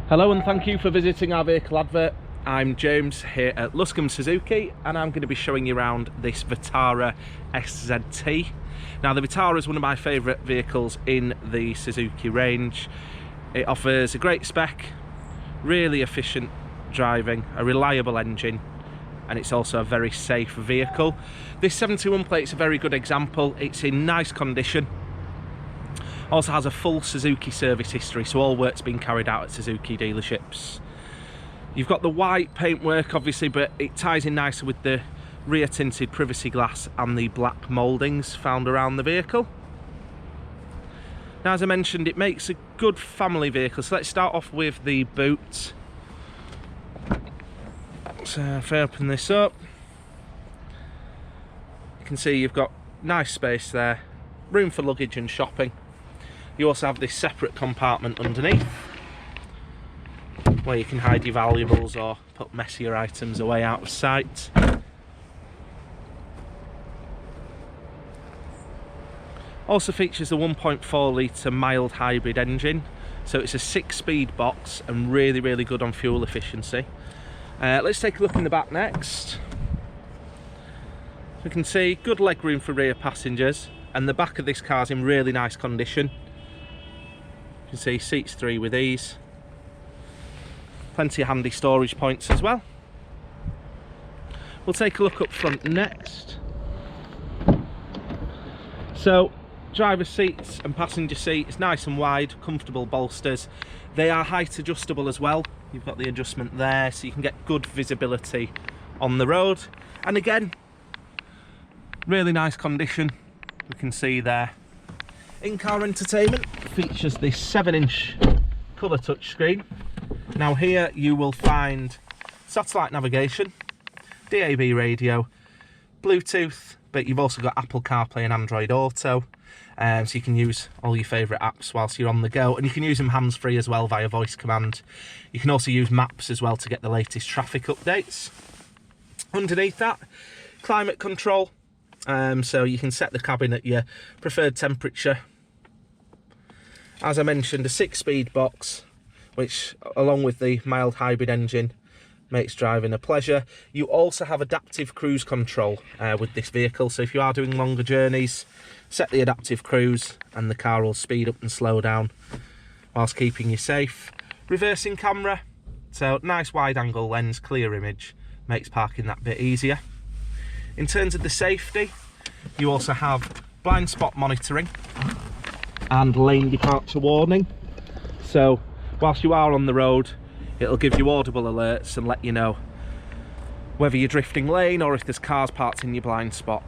Hello and thank you for visiting our vehicle advert. I'm James here at Luscombe Suzuki and I'm going to be showing you around this Vitara SZ-T. Now the Vitara is one of my favourite vehicles in the Suzuki range. It offers a great spec, really efficient driving, a reliable engine, and it's also a very safe vehicle. This 71 plate is a very good example. It's in nice condition. Also has a full Suzuki service history, so all work's been carried out at Suzuki dealerships. You've got the white paintwork obviously, but it ties in nicely with the rear tinted privacy glass and the black mouldings found around the vehicle. Now, as I mentioned, it makes a good family vehicle, so let's start off with the boot. So if I open this up, you can see you've got nice space there, room for luggage and shopping. You also have this separate compartment underneath where you can hide your valuables or put messier items away out of sight. Also features a 1.4 litre mild hybrid engine, so it's a 6-speed box and really good on fuel efficiency. Let's take a look in the back next. We can see good legroom for rear passengers, and the back of this car is in really nice condition. You can see seats 3 with ease. Plenty of handy storage points as well. We'll take a look up front next. So driver's seats and passenger seats, nice and wide, comfortable bolsters. They are height adjustable as well. You've got the adjustment there, so you can get good visibility on the road. And again, really nice condition. We can see there. In-car entertainment features this 7-inch colour touchscreen. Now here you will find satellite navigation, DAB radio, Bluetooth, but you've also got Apple CarPlay and Android Auto, so you can use all your favourite apps whilst you're on the go, and you can use them hands-free as well via voice command. You can also use maps as well to get the latest traffic updates. Underneath that, climate control, so you can set the cabin at your preferred temperature. As I mentioned, a 6-speed box, which along with the mild hybrid engine makes driving a pleasure. You also have adaptive cruise control with this vehicle, so if you are doing longer journeys, set the adaptive cruise and the car will speed up and slow down whilst keeping you safe. Reversing camera, so nice wide angle lens, clear image, makes parking that bit easier. In terms of the safety, you also have blind spot monitoring and lane departure warning, so whilst you are on the road it'll give you audible alerts and let you know whether you're drifting lane or if there's cars parked in your blind spot.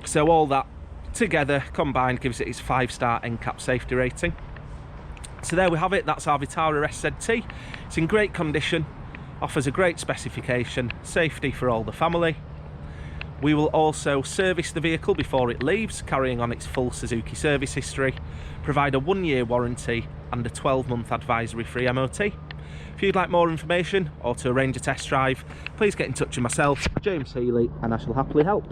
So all that together combined gives it its 5-star NCAP safety rating. So there we have it, that's our Vitara SZ-T. It's in great condition, offers a great specification, safety for all the family. We will also service the vehicle before it leaves, carrying on its full Suzuki service history, provide a 1-year warranty and a 12-month advisory free MOT. If you'd like more information or to arrange a test drive, please get in touch with myself, James Healy, and I shall happily help.